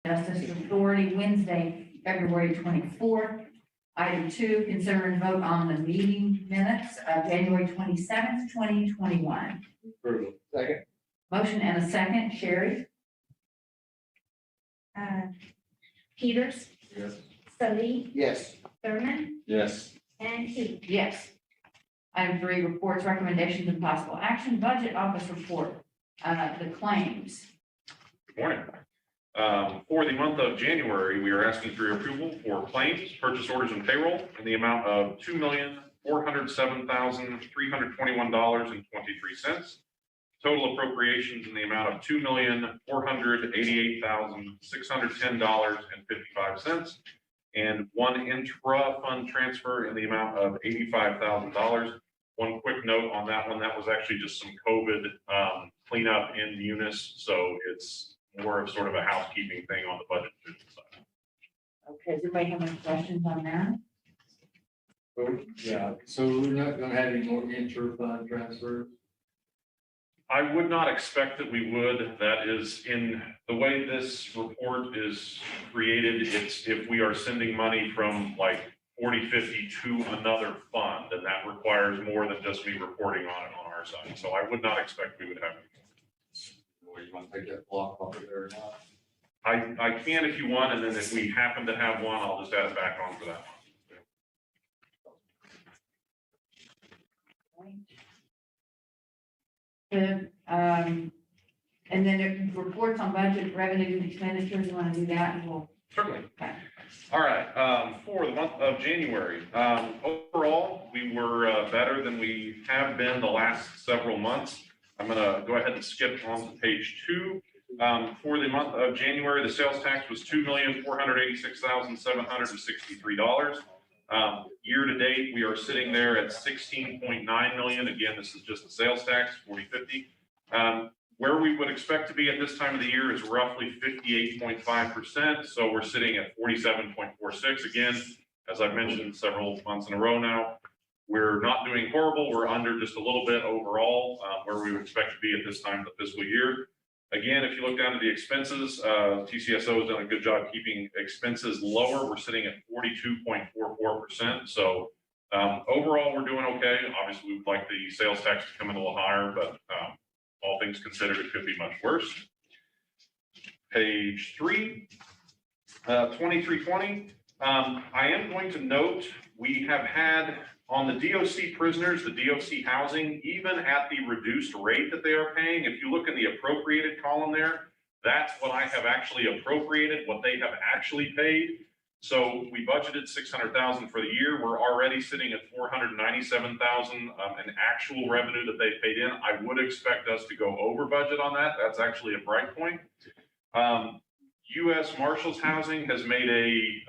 Justice Authority, Wednesday, February 24th. Item 2, consider and vote on the meeting minutes of January 27th, 2021. Approval. Second. Motion and a second. Sherry? Peters, Yes. Sodi, Yes. Thurman, Yes. and Key. Yes. Item 3, reports, recommendations, and possible action. Budget Office report, the claims. Good morning. For the month of January, we are asking for your approval for claims, purchase orders, and payroll in the amount of $2,407,321.23. Total appropriations in the amount of $2,488,610.55, and one intra-fund transfer in the amount of $85,000. One quick note on that one, that was actually just some COVID cleanup in Munis, so it's more of sort of a housekeeping thing on the budget side. Okay, does anybody have any questions on that? Yeah, so we're not gonna have any more inter-fund transfers? I would not expect that we would. That is in the way this report is created. It's if we are sending money from like 4050 to another fund, then that requires more than just me reporting on it on our side. So I would not expect we would have any. Or you want to take that block off of there or not? I can if you want, and then if we happen to have one, I'll just add it back on for that one. Good. And then it reports on budget revenues and expenditures. You want to do that, and we'll. Certainly. Okay. All right, for the month of January, overall, we were better than we have been the last several months. I'm going to go ahead and skip on to page 2. For the month of January, the sales tax was $2,486,763. Year to date, we are sitting there at $16.9 million. Again, this is just the sales tax, 4050. Where we would expect to be at this time of the year is roughly 58.5%. So we're sitting at 47.46. Again, as I've mentioned several months in a row now, we're not doing horrible. We're under just a little bit overall where we would expect to be at this time of the fiscal year. Again, if you look down to the expenses, TCSO has done a good job keeping expenses lower. We're sitting at 42.44%. So overall, we're doing okay. Obviously, we would like the sales tax to come in a little higher, but all things considered, it could be much worse. Page 3, 2320. I am going to note we have had on the DOC prisoners, the DOC housing, even at the reduced rate that they are paying, if you look in the appropriated column there, that's what I have actually appropriated, what they have actually paid. So we budgeted $600,000 for the year. We're already sitting at $497,000 in actual revenue that they paid in. I would expect us to go over budget on that. That's actually a bright point. U.S. Marshals housing has made a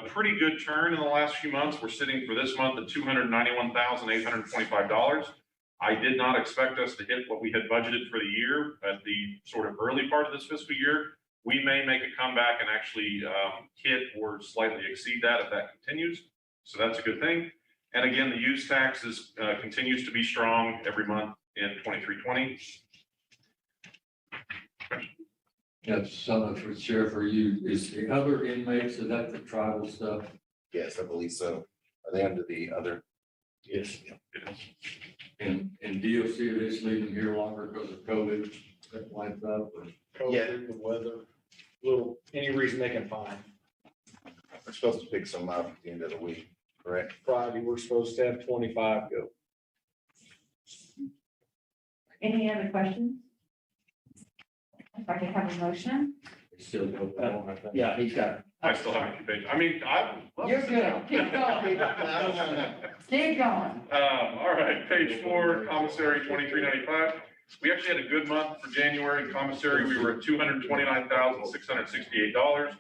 pretty good turn in the last few months. We're sitting for this month at $291,825. I did not expect us to hit what we had budgeted for the year at the sort of early part of this fiscal year. We may make a comeback and actually hit or slightly exceed that if that continues. So that's a good thing. And again, the use tax continues to be strong every month in 2320. That's something for Sheriff for you. Is the other inmates, is that the tribal stuff? Yes, I believe so. Are they under the other? Yes. And DOC is leaving here longer because of COVID, that winds up, or? Yeah. The weather, any reason they can find. We're supposed to pick some up at the end of the week, correct? Friday, we're supposed to have 25 go. Any other questions? If I could have a motion? They still go on, I think. Yeah, he's got it. I still have a few pages. I mean, You're good. Keep going. Keep going. All right, page 4, commissary 2395. We actually had a good month for January. Commissary, we were at $229,668.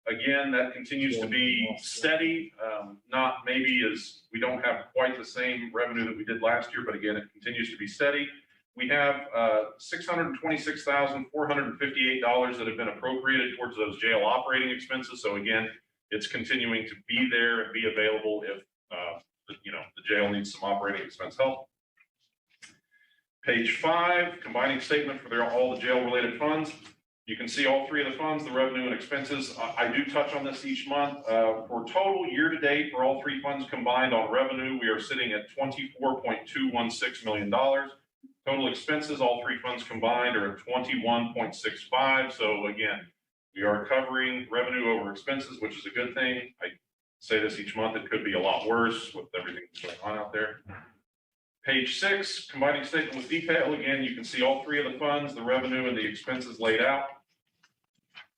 Again, that continues to be steady. Not maybe as we don't have quite the same revenue that we did last year, but again, it continues to be steady. We have $626,458 that have been appropriated towards those jail operating expenses. So again, it's continuing to be there and be available if the jail needs some operating expense help. Page 5, combining statement for all the jail related funds. You can see all three of the funds, the revenue and expenses. I do touch on this each month. For total year-to-date, for all three funds combined on revenue, we are sitting at $24.216 million. Total expenses, all three funds combined, are at 21.65. So again, we are covering revenue over expenses, which is a good thing. I say this each month, it could be a lot worse with everything that's going on out there. Page 6, combining statement with detail. Again, you can see all three of the funds, the revenue and the expenses laid out.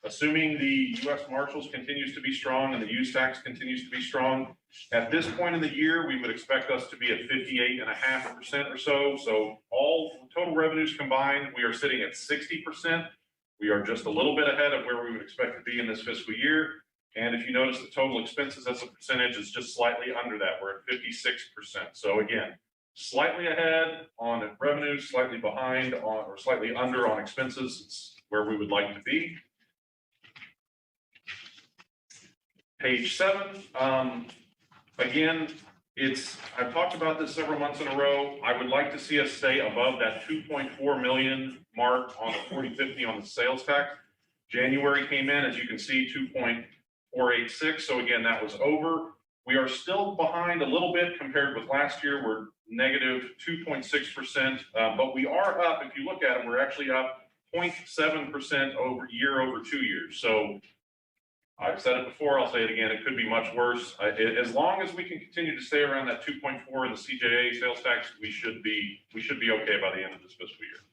Assuming the U.S. Marshals continues to be strong and the use tax continues to be strong, at this point in the year, we would expect us to be at 58.5% or so. So all total revenues combined, we are sitting at 60%. We are just a little bit ahead of where we would expect to be in this fiscal year. And if you notice, the total expenses as a percentage is just slightly under that. We're at 56%. So again, slightly ahead on revenue, slightly behind on, or slightly under on expenses. It's where we would like to be. Page 7, again, I've talked about this several months in a row. I would like to see us stay above that 2.4 million mark on the 4050 on the sales tax. January came in, as you can see, 2.486. So again, that was over. We are still behind a little bit compared with last year. We're negative 2.6%, but we are up. If you look at it, we're actually up 0.7% over 2 years. So I've said it before, I'll say it again, it could be much worse. As long as we can continue to stay around that 2.4 in the CJA sales tax, we should be okay by the end of this fiscal year.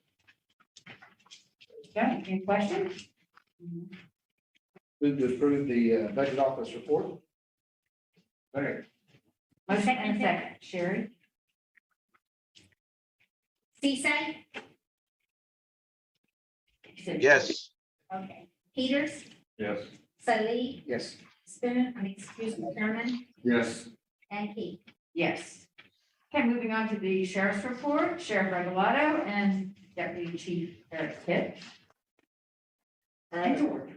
Okay, any questions? Move to approve the budget office report. Okay. Motion and a second. Sherry? Cisse, You said- Yes. okay, Peters, Yes. Sally, Yes. Sherman, Yes. and Key. Yes. Okay, moving on to the sheriff's report, Sheriff Regalado and Deputy Chief Eric Pitt. And George.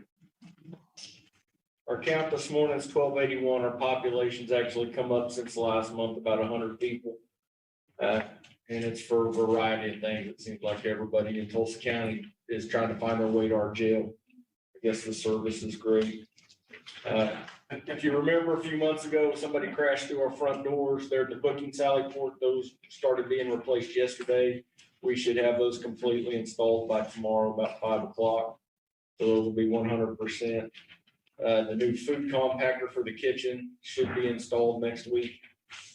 Our count this morning is 1281. Our population's actually come up since last month, about 100 people. And it's for a variety of things. It seems like everybody in Tulsa County is trying to find their way to our jail. I guess the service is great. If you remember a few months ago, somebody crashed through our front doors there at the booking Sally Port. Those started being replaced yesterday. We should have those completely installed by tomorrow, about 5 o'clock. So those will be 100%. The new food compactor for the kitchen should be installed next week.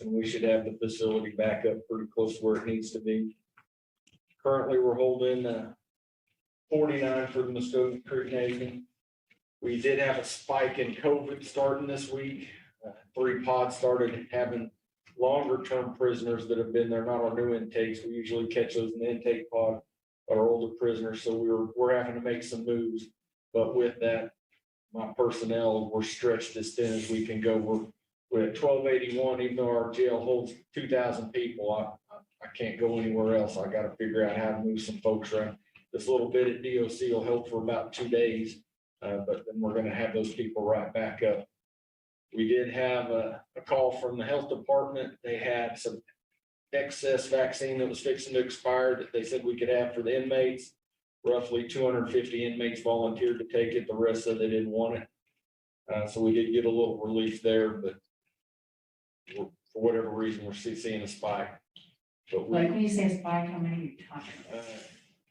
And we should have the facility back up pretty close to where it needs to be. Currently, we're holding 49 for the Muskogee Creek Nation. We did have a spike in COVID starting this week. 3 pods started having longer term prisoners that have been there, not our new intakes. We usually catch those in the intake pod, our older prisoners. So we're having to make some moves. But with that, my personnel, we're stretched as thin as we can go. We're at 1281, even though our jail holds 2,000 people. I can't go anywhere else. I got to figure out how to move some folks around. This little bit at DOC will help for about 2 days, but then we're going to have those people right back up. We did have a call from the health department. They had some excess vaccine that was fixing to expire that they said we could have for the inmates. Roughly 250 inmates volunteered to take it. The rest said they didn't want it. So we did get a little relief there, but for whatever reason, we're seeing a spike. But Like when you say spike, how many are you talking about?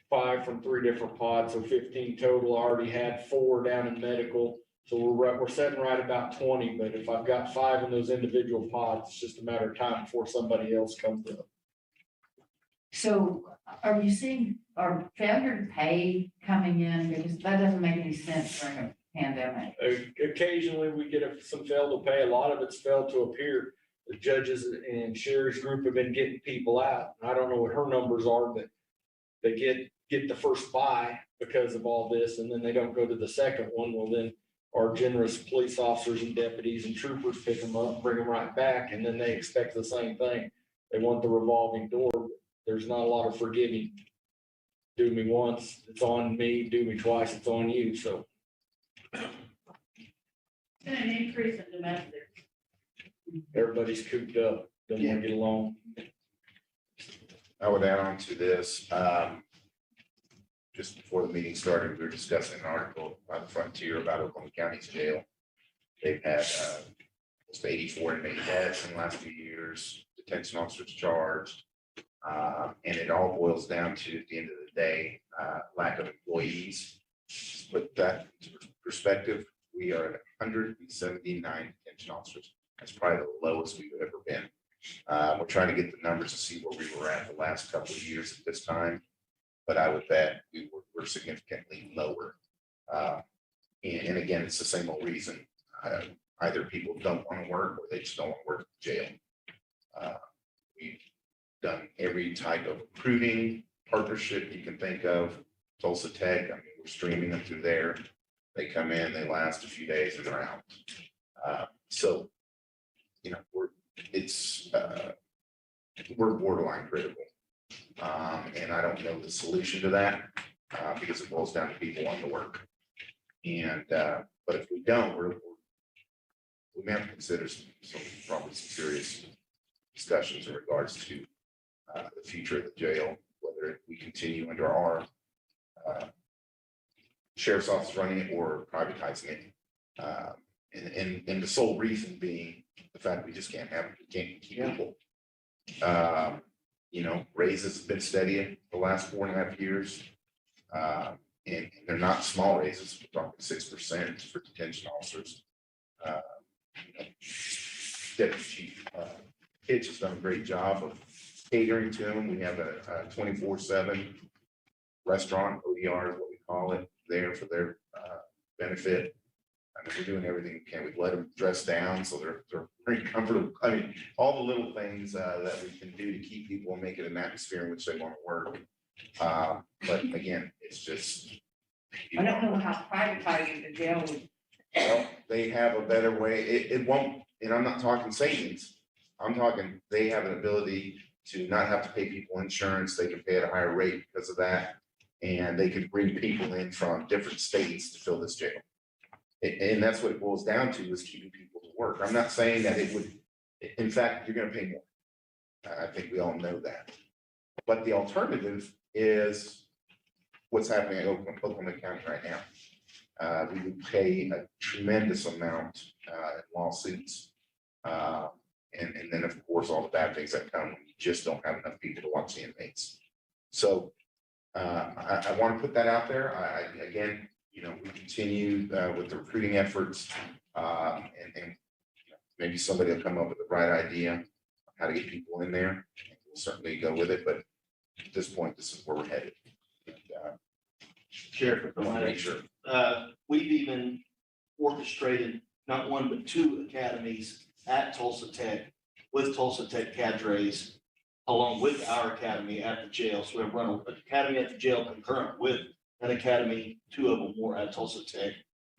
5 from 3 different pods, so 15 total. I already had 4 down in medical. So we're sitting right about 20, but if I've got 5 in those individual pods, it's just a matter of time before somebody else comes up. So are you seeing our failure to pay coming in? Because that doesn't make any sense during a pandemic. Occasionally we get some fail to pay. A lot of it's failed to appear. The judges and Sherry's group have been getting people out. I don't know what her numbers are, but they get the first buy because of all this, and then they don't go to the second one. Well, then our generous police officers and deputies and troopers pick them up, bring them right back, and then they expect the same thing. They want the revolving door. There's not a lot of forgiving. Do me once, it's on me. Do me twice, it's on you. So. And an increase in domestic. Everybody's cooped up, doesn't want to get along. I would add on to this. just before the meeting started, we were discussing an article by the Frontier about Oklahoma County's jail. They've had almost 84 inmate deaths in the last few years, detention officers charged. And it all boils down to, at the end of the day, lack of employees. Just put that into perspective, we are at 179 detention officers. That's probably the lowest we've ever been. We're trying to get the numbers to see where we were at the last couple of years at this time, but I would bet we're significantly lower. And again, it's the same old reason. Either people don't want to work or they just don't want to work at the jail. We've done every type of recruiting partnership you can think of. Tulsa Tech, I mean, we're streaming them through there. They come in, they last a few days and they're out. So, you know, we're borderline critical. And I don't know the solution to that because it boils down to people wanting to work. And, but if we don't, we may have to consider probably some serious discussions in regards to the future of the jail, whether we continue under our sheriff's office running it or privatizing it. And the sole reason being the fact we just can't keep people. You know, raises have been steady the last 4.5 years. And they're not small raises, we're talking 6% for detention officers. Deputy Chief Hitch has done a great job of catering to them. We have a 24/7 restaurant, ODR is what we call it, there for their benefit. I mean, we're doing everything we can. We've let them dress down so they're very comfortable. I mean, all the little things that we can do to keep people and make it an atmosphere in which they want to work. But again, it's just. I don't know how privatizing the jail would. Well, they have a better way. It won't, and I'm not talking savings. I'm talking, they have an ability to not have to pay people insurance. They can pay at a higher rate because of that. And they can bring people in from different states to fill this jail. And that's what it boils down to, is keeping people to work. I'm not saying that it would, in fact, you're gonna pay more. I think we all know that. But the alternative is what's happening at Oklahoma County right now. We would pay a tremendous amount in lawsuits. And then, of course, all the bad things that come when you just don't have enough people to watch the inmates. So I want to put that out there. Again, you know, we continue with the recruiting efforts, and you know, maybe somebody will come up with the right idea on how to get people in there. And we'll certainly go with it, but at this point, this is where we're headed. And, Sheriff, I want to make sure. we've even orchestrated not one, but 2 academies at Tulsa Tech with Tulsa Tech cadres, along with our academy at the jail. So we've run an academy at the jail concurrent with an academy, 2 of them more at Tulsa Tech,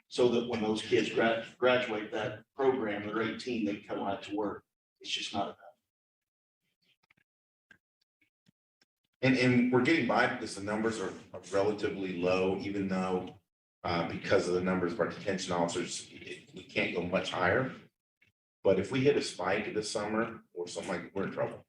so that when those kids graduate that program, they're 18, they come out to work. It's just not enough. And we're getting by because the numbers are relatively low, even though because of the numbers of our detention officers, we can't go much higher. But if we hit a spike this summer or something like, we're in trouble.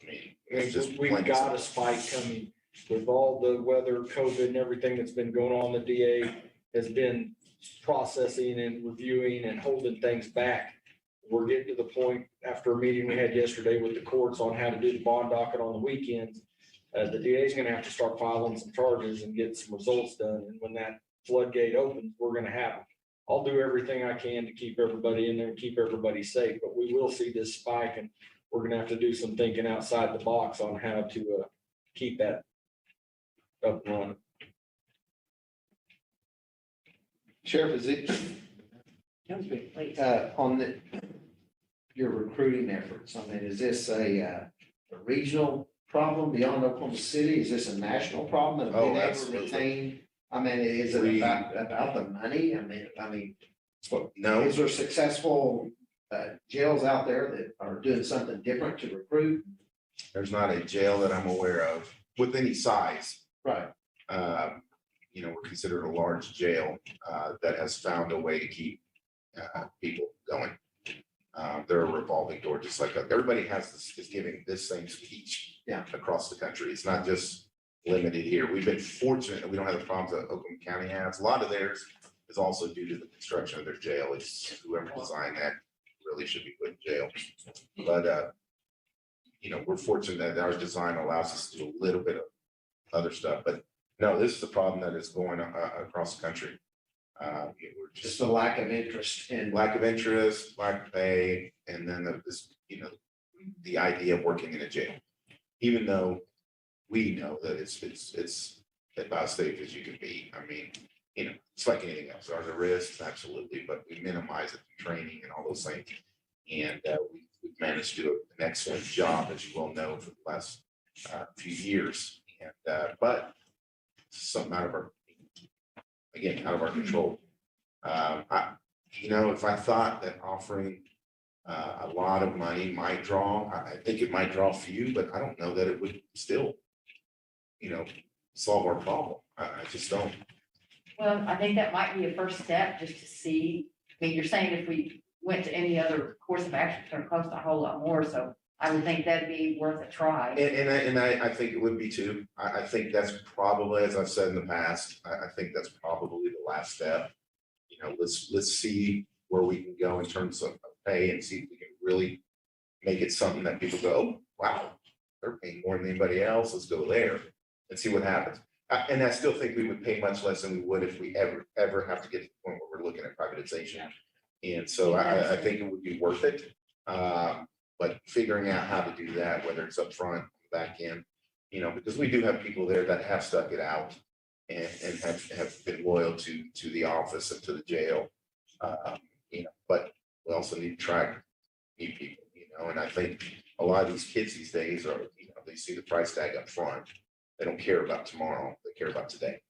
I mean, it's just. We've got a spike coming with all the weather, COVID and everything that's been going on. The DA has been processing and reviewing and holding things back. We're getting to the point after a meeting we had yesterday with the courts on how to do the bond docket on the weekends. The DA is going to have to start filing some charges and get some results done. And when that floodgate opens, we're going to have them. I'll do everything I can to keep everybody in there and keep everybody safe, but we will see this spike, and we're going to have to do some thinking outside the box on how to keep that up and running. Sheriff, is it, on your recruiting efforts, I mean, is this a regional problem beyond Oklahoma City? Is this a national problem of being able to Absolutely. retain? I mean, is it about the money? I mean, No, is there successful jails out there that are doing something different to recruit? there's not a jail that I'm aware of with any size. Right. You know, we're considered a large jail that has found a way to keep people going. They're a revolving door, just like everybody is giving this same speech. Yeah. Across the country. It's not just limited here. We've been fortunate that we don't have the problems that Oklahoma County has. A lot of theirs is also due to the construction of their jail. It's whoever designed that really should be put in jail. But, you know, we're fortunate that our design allows us to do a little bit of other stuff, but no, this is a problem that is going across the country. We're Just the lack of interest in. lack of interest, lack of pay, and then this, you know, the idea of working in a jail. Even though we know that it's about as safe as you can be. I mean, you know, it's like anything else. Are there risks? Absolutely, but we minimize it through training and all those things. And we've managed to do an excellent job, as you well know, for the last few years. And but something out of our, again, out of our control. You know, if I thought that offering a lot of money might draw, I think it might draw a few, but I don't know that it would still, you know, solve our problem. I just don't. Well, I think that might be a first step just to see. I mean, you're saying if we went to any other course of action, it's going to cost a whole lot more. So I would think that'd be worth a try. And I think it would be too. I think that's probably, as I've said in the past, I think that's probably the last step. You know, let's see where we can go in terms of pay and see if we can really make it something that people go, oh, wow, they're paying more than anybody else. Let's go there and see what happens. And I still think we would pay much less than we would if we ever have to get to the point where we're looking at privatization. And so I think it would be worth it. But figuring out how to do that, whether it's up front, back end, you know, because we do have people there that have stuck it out and have been loyal to the office and to the jail. You know, but we also need to track new people, you know, and I think a lot of these kids these days are, you know, they see the price tag up front. They don't care about tomorrow, they care about today,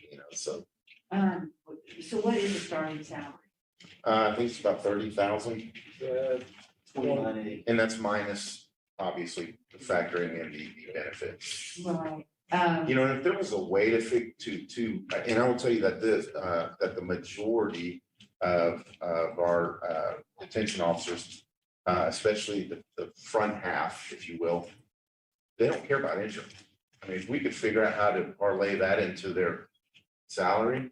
you know, so. So what is the starting salary? I think it's about 30,000. 29.8. And that's minus, obviously, factoring in the benefits. Right. You know, and if there was a way and I will tell you that that the majority of our detention officers, especially the front half, if you will, they don't care about insurance. I mean, if we could figure out how to parlay that into their salary,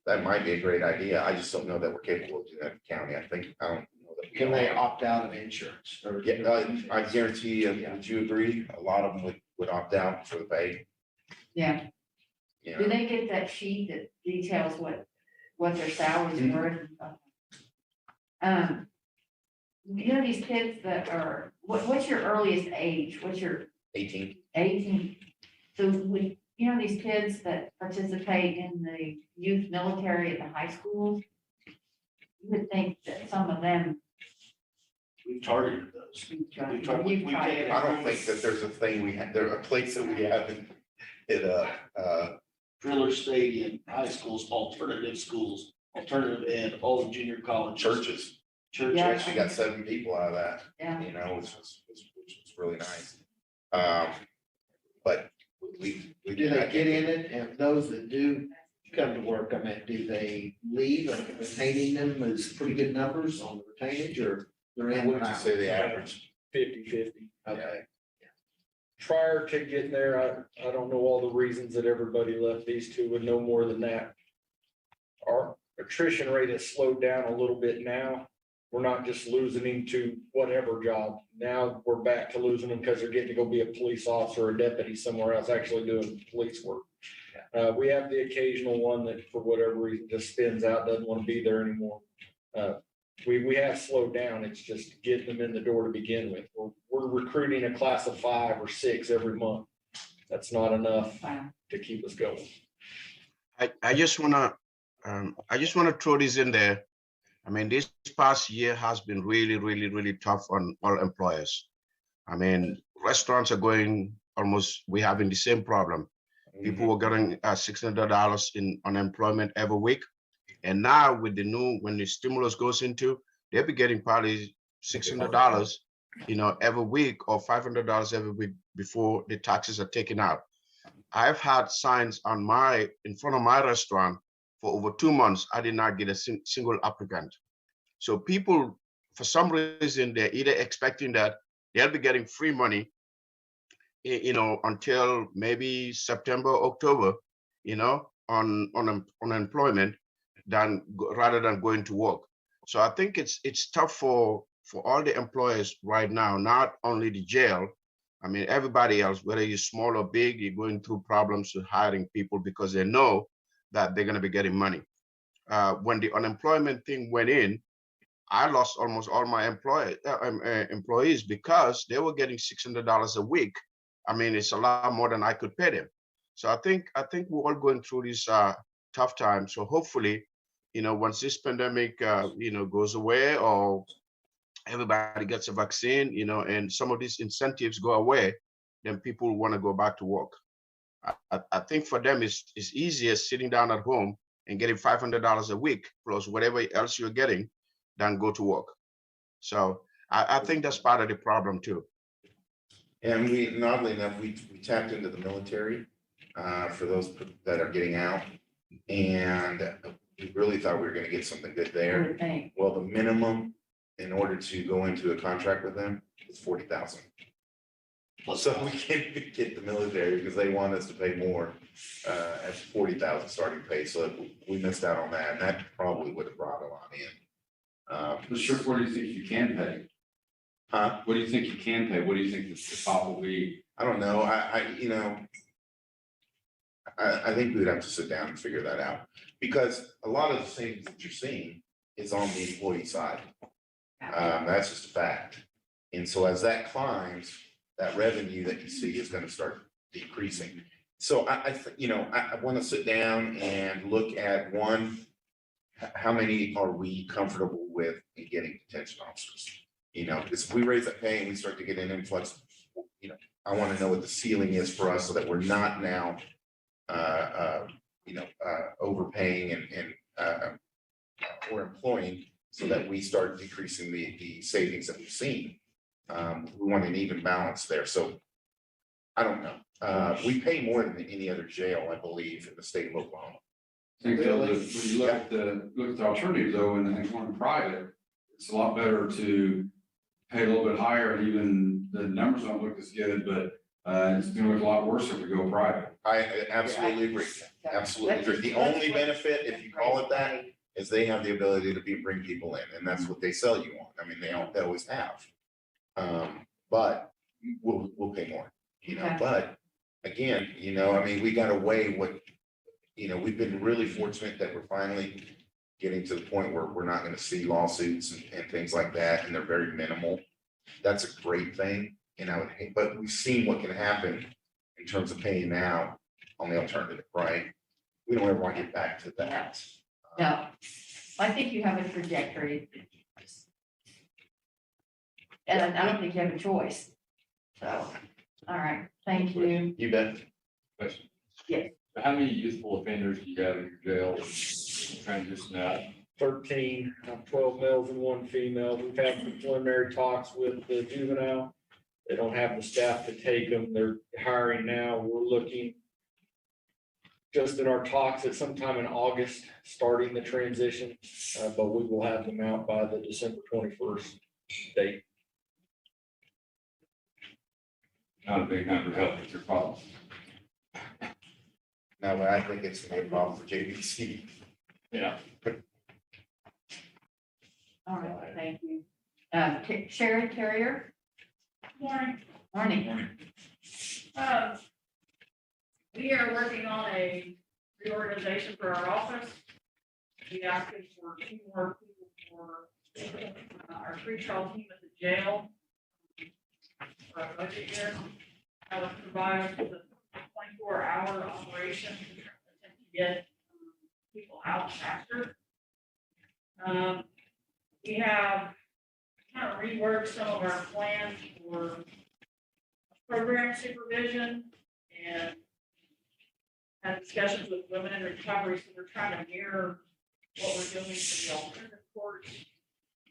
that might be a great idea. I just don't know that we're capable of doing that in the county. I don't know that. Can they opt out of insurance? Or- Yeah, I guarantee you, would you agree? A lot of them would opt out for the pay. Yeah. You Do know, they get that sheet that details what their salaries were? You know, these kids that are, what's your earliest age? What's your 18. 18? So we, you know, these kids that participate in the youth military at the high schools, you would think that some of them. We've targeted those. You've tried- We've tried- you've we've tried taken it. I don't think that there's a thing there are places that we have in Driller Stadium, high schools, alternative schools, alternative ed, all the junior colleges. churches. We Yeah. actually got 7 people out of that, Yeah. you know, which was really nice. But we. Do they get in it, and those that do come to work, I mean, do they leave, and retaining them is pretty good numbers on the retainage, or they're in? What would you say the average? 50-50. Okay, Prior to getting there, I don't know all the reasons that everybody left. These two would know more than that. Our attrition rate has slowed down a little bit now. We're not just losing them to whatever job. Now we're back to losing them because they're getting to go be a police officer or a deputy somewhere else, actually doing police work. We have the occasional one that for whatever reason just spins out, doesn't want to be there anymore. We have slowed down. It's just getting them in the door to begin with. We're recruiting a class of 5 or 6 every month. That's not enough Wow. to keep us going. I just wanna throw this in there. I mean, this past year has been really tough on all employers. I mean, restaurants are going we're having the same problem. People were getting $600 in unemployment every week. And now with when the stimulus goes into, they'll be getting probably $600, you know, every week, or $500 every week before the taxes are taken out. I've had signs in front of my restaurant for over 2 months. I did not get a single applicant. So people, for some reason, they're either expecting that they'll be getting free money until maybe September, October, on unemployment rather than going to work. So I think it's tough for all the employers right now, not only the jail. I mean, everybody else, whether you're small or big, you're going through problems with hiring people because they know that they're going to be getting money. When the unemployment thing went in, I lost almost all my employees because they were getting $600 a week. I mean, it's a lot more than I could pay them. So I think we're all going through this tough time. So hopefully, once this pandemic, goes away, or everybody gets a vaccine, and some of these incentives go away, then people want to go back to work. I think for them it's easier sitting down at home and getting $500 a week plus whatever else you're getting than go to work. So I think that's part of the problem too. And oddly enough, we tapped into the military for those that are getting out. And we really thought we were gonna get something good I there. would think. Well, the minimum in order to go into a contract with them is 40,000. So we can't get the military because they want us to pay more at 40,000 starting pay. So we missed out on that, and that probably would have brought a lot in. The Sheriff, what do you think you can pay? Huh? What do you think you can pay? What do you think the top will be? I don't know. I think we would have to sit down and figure that out, because a lot of the savings that you're seeing is on the employee side. That's just a fact. And so as that climbs, that revenue that you see is going to start decreasing. So I want to sit down and look at how many are we comfortable with in getting detention officers? Because if we raise that pay and we start to get an influx, I want to know what the ceiling is for us so that we're not now, overpaying and or employing, so that we start decreasing the savings that we've seen. We want an even balance there. So I don't know. We pay more than any other jail, I believe, in the state of Oklahoma. I think that when you look at the alternative though, and going private, it's a lot better to pay a little bit higher, and even the numbers don't look as good, but it's going to look a lot worse if we go private. I absolutely agree. Absolutely agree. The only benefit, if you call it that, is they have the ability to bring people in, and that's what they sell you on. I mean, they always have. But we'll pay more, Okay. but again, we got to weigh what, we've been really fortunate that we're finally getting to the point where we're not going to see lawsuits and things like that, and they're very minimal. That's a great thing. But we've seen what can happen in terms of paying now on the alternative, right? We don't ever want to get back to that. No, I think you have a trajectory. And I don't think you have a choice. So, all right, thank you. You bet. Question. Yes. How many youthful offenders do you have in your jail transition out? 13, 12 males and 1 female. We've had some preliminary talks with the juvenile. They don't have the staff to take them. They're hiring now. We're looking just in our talks at sometime in August, starting the transition, but we will have them out by the December 21st date. Not a big number help with your problem. Now, I think it's gonna be a problem for JBC. Yeah. All right, thank you. Sharon Carrier? Morning. Morning. We are working on a reorganization for our office. We asking for 2 more people for our pretrial team at the jail. For our budget year, I would provide us with a 24-hour operation to attempt to get people out faster. We have kind of reworked some of our plans for program supervision and had discussions with women in recovery. So we're trying to mirror what we're doing for the alternative courts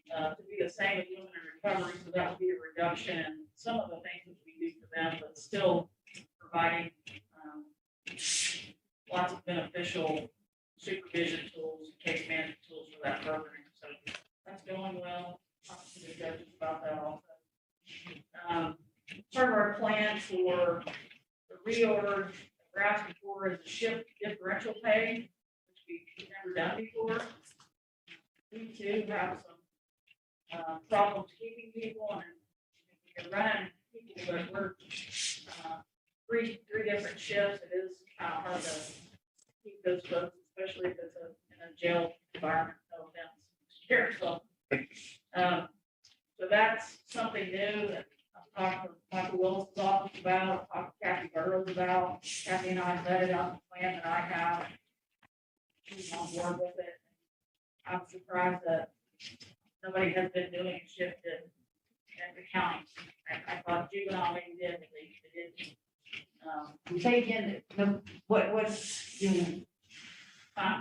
to be the same as women in recovery. So that would be a reduction in some of the things that we do for them, but still providing lots of beneficial supervision tools, case management tools for that program. So that's going well. Talk to the judges about that also. part of our plan for the reorg, we're asking for is a shift differential pay, which we've never done before. We too have some problems keeping people and we're running people that work three different shifts. It is kind of hard to keep those folks, especially if it's in a jail environment. No offense, here, so. So that's something new that I've talked to Michael Willis's office about, talked to Kathy Burrows about. Kathy and I met it on the plan that I have. She's on board with it. I'm surprised that nobody has been doing a shift in the county. I thought juvenile maybe did, but they didn't. Say again, what's,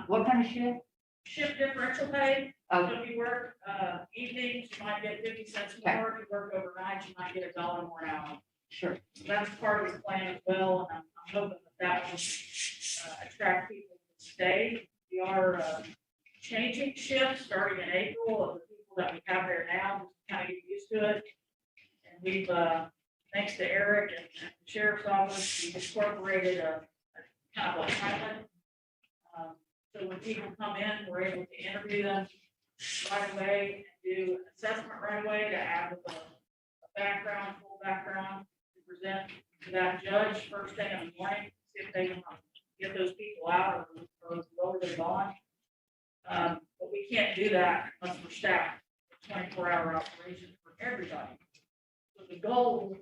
what kind of shift? Shift differential pay. Oh, So if you work evenings, you might get 50 cents more. If you work overnight, you might get $1 more an hour. sure. So that's part of the plan as well, and I'm hoping that will attract people to stay. We are changing shifts starting in April of the people that we have there now, just to kind of get used to it. And we've, thanks to Eric and the sheriff's office, we've incorporated a kind of a pilot. So when people come in, we're able to interview them right away and do an assessment right away to add with a background, full background, to present to that judge first thing in the morning, see if they can get those people out or lower their bond. But we can't do that unless we're staffed for 24-hour operation for everybody. So the goal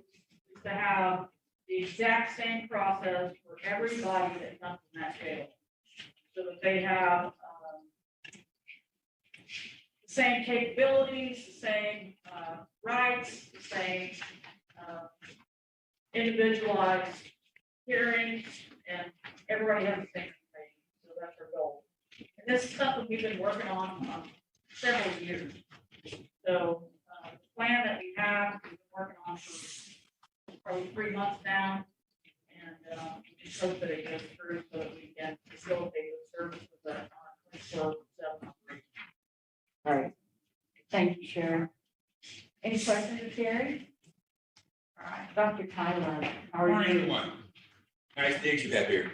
is to have the exact same process for everybody that comes in that jail. So that they have the same capabilities, the same rights, the same individualized hearings, and everybody has the same information. So that's our goal. And this is something we've been working on several years. So the plan that we have, we've been working on for probably 3 months now. And we just hope that it goes through so that we can facilitate the services that are 24/7. All right. Thank you, Sharon. Any questions of Terry? All right, Dr. Tyler, how are Morning, you? everyone. Nice days you have here.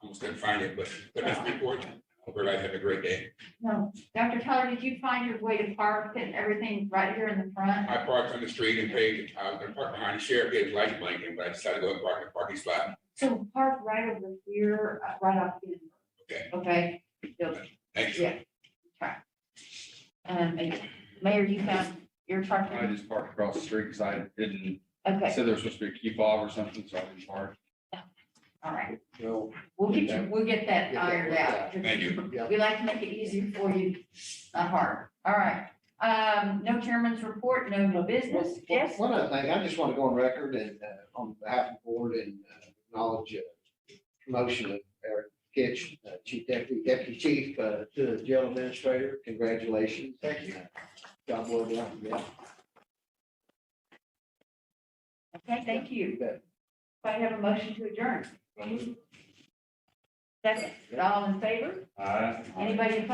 Almost couldn't find it, but nice report. Hope everybody had a great day. No, Dr. Tyler, did you find your way to park and everything right here in the front? I parked on the street and paid, I was gonna park behind the sheriff, get his light blinking, but I decided to go and park in the parking spot. So park right over here, right off in. Okay. Okay. Thank you. Yeah. Okay. And Mayor, you found your I parking? just parked across the street because I didn't, Okay, said there was supposed to be a key fob or something, so I didn't park. all right. Well, We'll get that Get that ironed worked out. out. Thank you. yeah. We like to make it easier for you, not hard. All right. No chairman's report, no business. Yes. One other thing, I just want to go on record and on behalf of the board and acknowledge promotion of Eric Kitch, Chief Deputy Chief, to the jail administrator. Congratulations. Thank you. Job well done. Yeah. Okay, thank you. You bet. If I have a motion to adjourn. Second, all in favor? Anybody opposed?